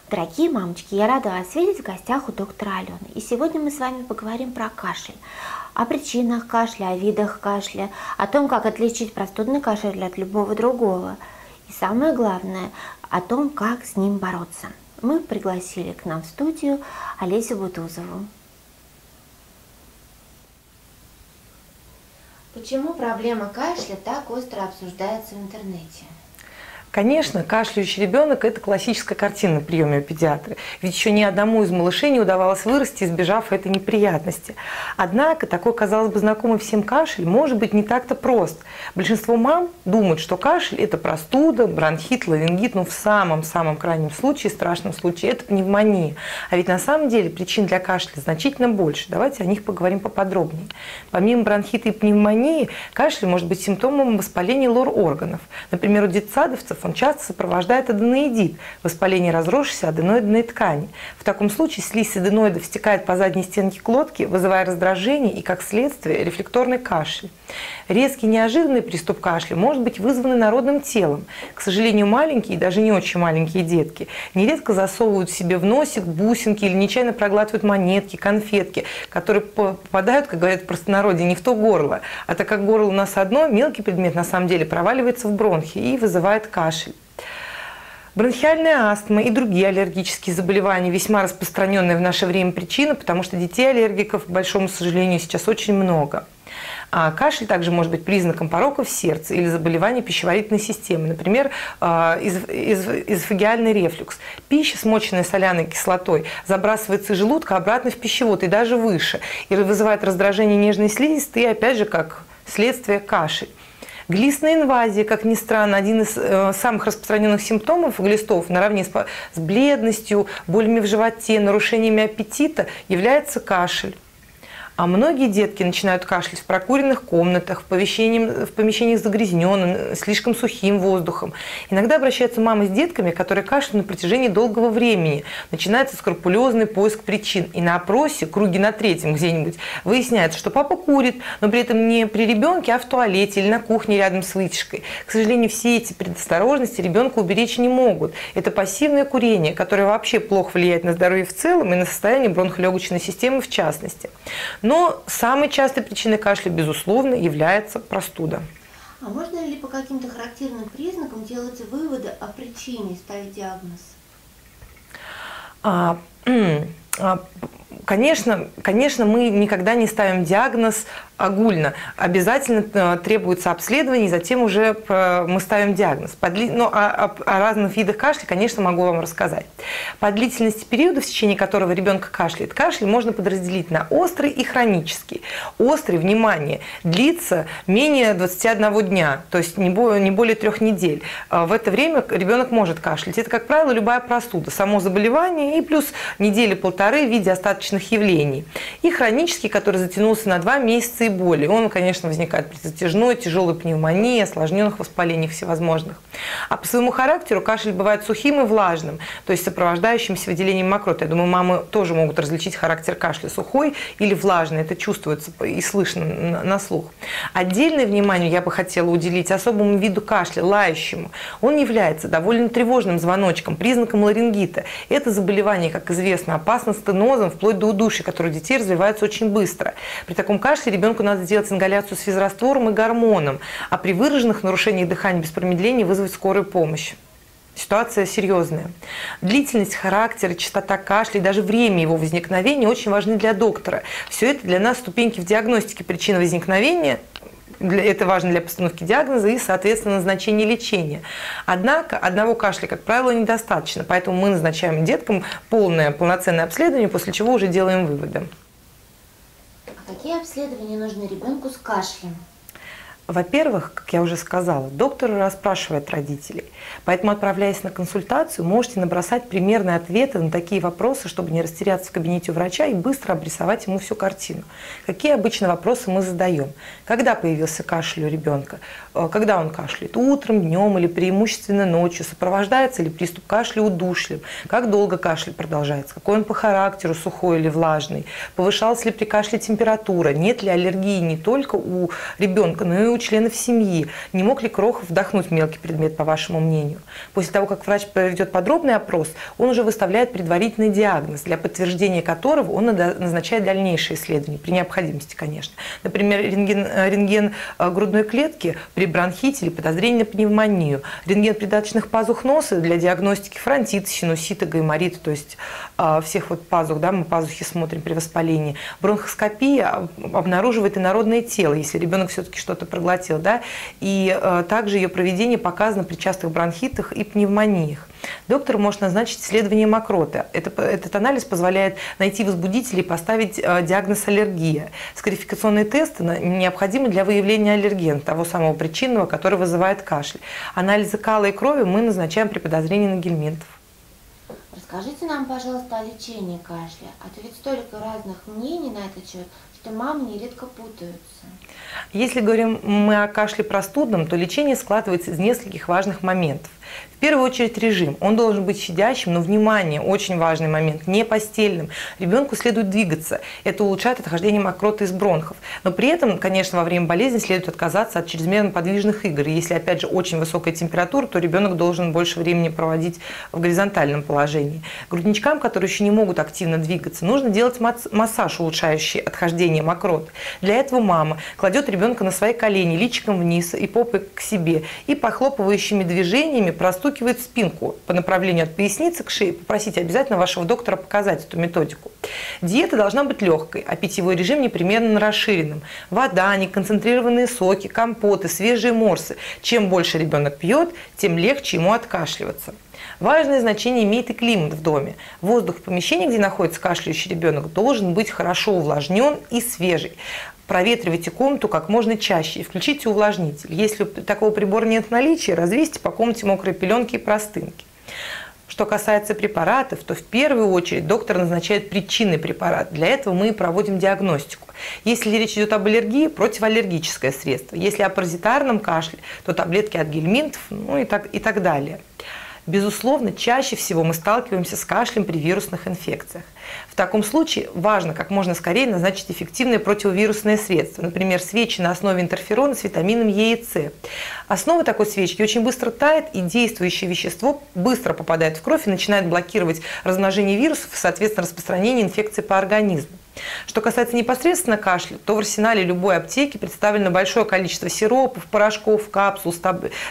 Дорогие мамочки, я рада вас видеть в гостях у доктора Алены. И сегодня мы с вами поговорим про кашель, о причинах кашля, о видах кашля, о том, как отличить простудный кашель от любого другого. И самое главное, о том, как с ним бороться. Мы пригласили к нам в студию Олесю Бутузову. Почему проблема кашля так остро обсуждается в интернете? Конечно, кашляющий ребенок – это классическая картина на приеме у педиатра. Ведь еще ни одному из малышей не удавалось вырасти, избежав этой неприятности. Однако такой, казалось бы, знакомый всем кашель может быть не так-то прост. Большинство мам думают, что кашель – это простуда, бронхит, ларингит, но в самом-самом крайнем случае, страшном случае, это пневмония. А ведь на самом деле причин для кашля значительно больше. Давайте о них поговорим поподробнее. Помимо бронхита и пневмонии, кашель может быть симптомом воспаления лор-органов. Например, у детсадовцев он часто сопровождает аденоидит – воспаление разросшейся аденоидной ткани. В таком случае слизь аденоидов стекает по задней стенке глотки, вызывая раздражение и, как следствие, рефлекторный кашель. Резкий неожиданный приступ кашля может быть вызван инородным телом. К сожалению, маленькие и даже не очень маленькие детки нередко засовывают себе в носик бусинки или нечаянно проглатывают монетки, конфетки, которые попадают, как говорят в простонародье, не в то горло. А так как горло у нас одно, мелкий предмет на самом деле проваливается в бронхи и вызывает кашель. Бронхиальная астма и другие аллергические заболевания весьма распространенная в наше время причина, потому что детей-аллергиков, к большому сожалению, сейчас очень много. А кашель также может быть признаком пороков сердца или заболеваний пищеварительной системы, например, эзофагиальный рефлюкс. Пища, смоченная соляной кислотой, забрасывается из желудка обратно в пищевод и даже выше, и вызывает раздражение нежной слизистой и, опять же, как следствие, кашель. Глистная инвазия, как ни странно, один из самых распространенных симптомов глистов наравне с бледностью, болями в животе, нарушениями аппетита является кашель. А многие детки начинают кашлять в прокуренных комнатах, в помещениях с загрязненным, слишком сухим воздухом. Иногда обращаются мамы с детками, которые кашляют на протяжении долгого времени. Начинается скрупулезный поиск причин. И на опросе, круге на третьем где-нибудь, выясняется, что папа курит, но при этом не при ребенке, а в туалете или на кухне рядом с вытяжкой. К сожалению, все эти предосторожности ребенка уберечь не могут. Это пассивное курение, которое вообще плохо влияет на здоровье в целом и на состояние бронхолегочной системы в частности. Но самой частой причиной кашля, безусловно, является простуда. А можно ли по каким-то характерным признакам делать выводы о причине, ставить диагноз? Конечно, мы никогда не ставим диагноз огульно. Обязательно требуется обследование, и затем уже мы ставим диагноз. Но о разных видах кашля, конечно, могу вам рассказать. По длительности периода, в течение которого ребенок кашляет, кашель можно подразделить на острый и хронический. Острый, внимание, длится менее 21 дня, то есть не более 3 недель. В это время ребенок может кашлять. Это, как правило, любая простуда, само заболевание и плюс недели-полторы в виде остаточных явлений. И хронический, который затянулся на 2 месяца и более. Он, конечно, возникает при затяжной, тяжелой пневмонии, осложненных воспалениях всевозможных. А по своему характеру кашель бывает сухим и влажным, то есть сопровождающимся выделением мокроты. Я думаю, мамы тоже могут различить характер кашля сухой или влажный. Это чувствуется и слышно на слух. Отдельное внимание я бы хотела уделить особому виду кашля, лающему. Он является довольно тревожным звоночком, признаком ларингита. Это заболевание, как известно, опасно стенозом, вплоть до удушья, который у детей развивается очень быстро. При таком кашле ребенку надо сделать ингаляцию с физраствором и гормоном, а при выраженных нарушениях дыхания без промедления вызвать скорую помощь. Ситуация серьезная. Длительность, характер, частота кашля и даже время его возникновения очень важны для доктора. Все это для нас ступеньки в диагностике причин возникновения. Это важно для постановки диагноза и, соответственно, назначения лечения. Однако одного кашля, как правило, недостаточно, поэтому мы назначаем деткам полноценное обследование, после чего уже делаем выводы. А какие обследования нужны ребенку с кашлем? Во-первых, как я уже сказала, доктор расспрашивает родителей. Поэтому, отправляясь на консультацию, можете набросать примерные ответы на такие вопросы, чтобы не растеряться в кабинете у врача и быстро обрисовать ему всю картину. Какие обычно вопросы мы задаем? Когда появился кашель у ребенка? Когда он кашляет? Утром, днем или преимущественно ночью? Сопровождается ли приступ кашля удушьем? Как долго кашель продолжается? Какой он по характеру, сухой или влажный? Повышалась ли при кашле температура? Нет ли аллергии не только у ребенка, но и у членов семьи. Не мог ли Крохов вдохнуть мелкий предмет, по вашему мнению? После того, как врач проведет подробный опрос, он уже выставляет предварительный диагноз, для подтверждения которого он назначает дальнейшие исследования, при необходимости, конечно. Например, рентген грудной клетки при бронхите или подозрении на пневмонию, рентген придаточных пазух носа для диагностики фронтита, синусита, гайморита, то есть всех вот пазух, да, мы пазухи смотрим при воспалении. Бронхоскопия обнаруживает инородное тело, если ребенок все-таки что-то проглотил, да, и также ее проведение показано при частых бронхитах и пневмониях. Доктор может назначить исследование мокроты. Этот анализ позволяет найти возбудители и поставить диагноз аллергия. Скарификационные тесты необходимы для выявления аллергена, того самого причинного, который вызывает кашель. Анализы кала и крови мы назначаем при подозрении на гельминтов. Расскажите нам, пожалуйста, о лечении кашля. А то ведь столько разных мнений на этот счет, что мамы нередко путаются. Если говорим мы о кашле простудном, то лечение складывается из нескольких важных моментов. В первую очередь режим. Он должен быть щадящим, но, внимание, очень важный момент, не постельным. Ребенку следует двигаться. Это улучшает отхождение мокроты из бронхов. Но при этом, конечно, во время болезни следует отказаться от чрезмерно подвижных игр. И если, опять же, очень высокая температура, то ребенок должен больше времени проводить в горизонтальном положении. Грудничкам, которые еще не могут активно двигаться, нужно делать массаж, улучшающий отхождение мокроты. Для этого мама кладет ребенка на свои колени, личиком вниз и попой к себе, и похлопывающими движениями простукивает спинку по направлению от поясницы к шее. Попросите обязательно вашего доктора показать эту методику. Диета должна быть легкой, а питьевой режим непременно расширенным. Вода, неконцентрированные соки, компоты, свежие морсы. Чем больше ребенок пьет, тем легче ему откашливаться. Важное значение имеет и климат в доме. Воздух в помещении, где находится кашляющий ребенок, должен быть хорошо увлажнен и свежий. Проветривайте комнату как можно чаще и включите увлажнитель. Если такого прибора нет в наличии, развесьте по комнате мокрые пеленки и простынки. Что касается препаратов, то в первую очередь доктор назначает причинный препарат. Для этого мы проводим диагностику. Если речь идет об аллергии, противоаллергическое средство. Если о паразитарном кашле, то таблетки от гельминтов, ну и так далее. Безусловно, чаще всего мы сталкиваемся с кашлем при вирусных инфекциях. В таком случае важно как можно скорее назначить эффективное противовирусное средство, например, свечи на основе интерферона с витамином Е и С. Основа такой свечки очень быстро тает, и действующее вещество быстро попадает в кровь и начинает блокировать размножение вирусов и, соответственно, распространение инфекции по организму. Что касается непосредственно кашля, то в арсенале любой аптеки представлено большое количество сиропов, порошков, капсул,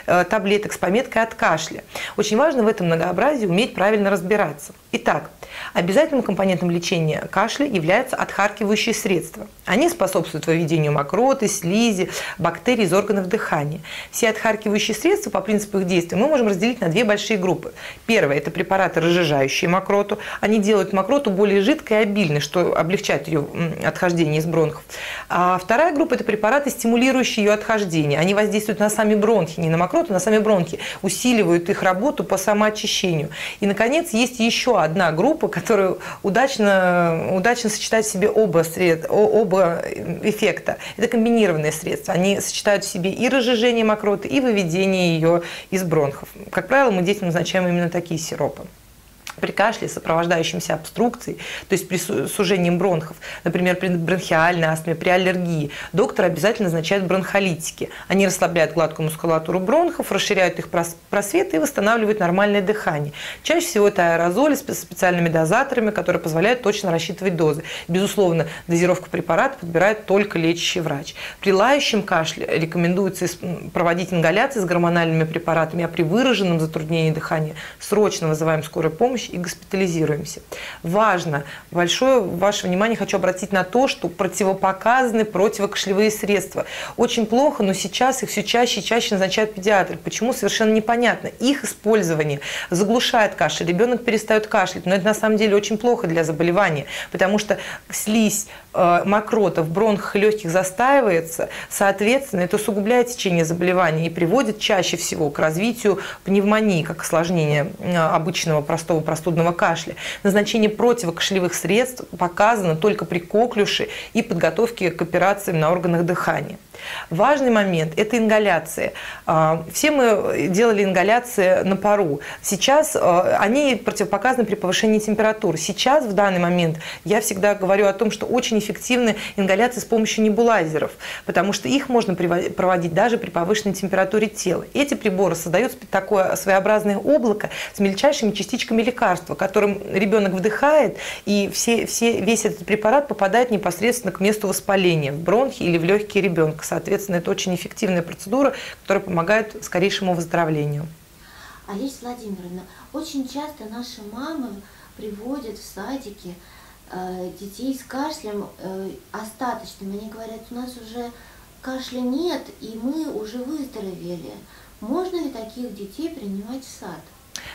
таблеток с пометкой «от кашля». Очень важно в этом многообразии уметь правильно разбираться. Итак, обязательным компонентом лечения кашля являются отхаркивающие средства. Они способствуют выведению мокроты, слизи, бактерий из органов дыхания. Все отхаркивающие средства по принципу их действия мы можем разделить на две большие группы. Первая – это препараты, разжижающие мокроту. Они делают мокроту более жидкой и обильной, что облегчает ее отхождение из бронхов. А вторая группа – это препараты, стимулирующие ее отхождение. Они воздействуют на сами бронхи, не на мокроту, на сами бронхи, усиливают их работу по самоочищению. И, наконец, есть еще одна группа, которая удачно сочетает в себе оба эффекта. Это комбинированные средства. Они сочетают в себе и разжижение мокроты, и выведение ее из бронхов. Как правило, мы детям назначаем именно такие сиропы. При кашле, сопровождающемся обструкцией, то есть при сужении бронхов, например, при бронхиальной астме, при аллергии, доктор обязательно назначает бронхолитики. Они расслабляют гладкую мускулатуру бронхов, расширяют их просветы и восстанавливают нормальное дыхание. Чаще всего это аэрозоли с специальными дозаторами, которые позволяют точно рассчитывать дозы. Безусловно, дозировку препарата подбирает только лечащий врач. При лающем кашле рекомендуется проводить ингаляции с гормональными препаратами, а при выраженном затруднении дыхания срочно вызываем скорую помощь и госпитализируемся. Важно, большое ваше внимание хочу обратить на то, что противопоказаны противокашлевые средства. Очень плохо, но сейчас их все чаще и чаще назначают педиатры. Почему? Совершенно непонятно. Их использование заглушает кашель, ребенок перестает кашлять, но это на самом деле очень плохо для заболевания, потому что слизь, мокрота в бронхах и легких застаивается, соответственно, это усугубляет течение заболевания и приводит чаще всего к развитию пневмонии, как осложнение обычного простого простудного простудного кашля. Назначение противокашлевых средств показано только при коклюше и подготовке к операциям на органах дыхания. Важный момент – это ингаляции. Все мы делали ингаляции на пару. Сейчас они противопоказаны при повышении температуры. Сейчас, в данный момент, я всегда говорю о том, что очень эффективны ингаляции с помощью небулайзеров, потому что их можно проводить даже при повышенной температуре тела. Эти приборы создают такое своеобразное облако с мельчайшими частичками лекарства, которым ребенок вдыхает, и весь этот препарат попадает непосредственно к месту воспаления, в бронхи или в легкие ребенка. Соответственно, это очень эффективная процедура, которая помогает скорейшему выздоровлению. Олеся Владимировна, очень часто наши мамы приводят в садики детей с кашлем остаточным. Они говорят, у нас уже кашля нет, и мы уже выздоровели. Можно ли таких детей принимать в сад?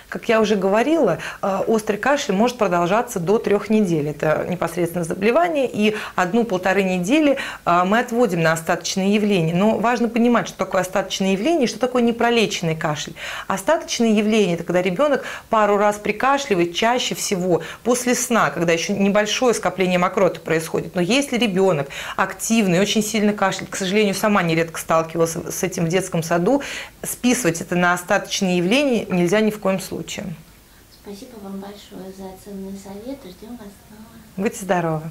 Как я уже говорила, острый кашель может продолжаться до 3 недель. Это непосредственно заболевание, и 1–1,5 недели мы отводим на остаточные явления. Но важно понимать, что такое остаточное явление и что такое непролеченный кашель. Остаточные явления – это когда ребенок пару раз прикашливает, чаще всего после сна, когда еще небольшое скопление мокроты происходит. Но если ребенок активный, очень сильно кашляет, к сожалению, сама нередко сталкивалась с этим в детском саду, списывать это на остаточные явления нельзя ни в коем случае. Спасибо вам большое за ценные советы. Ждем вас снова. Будьте здоровы.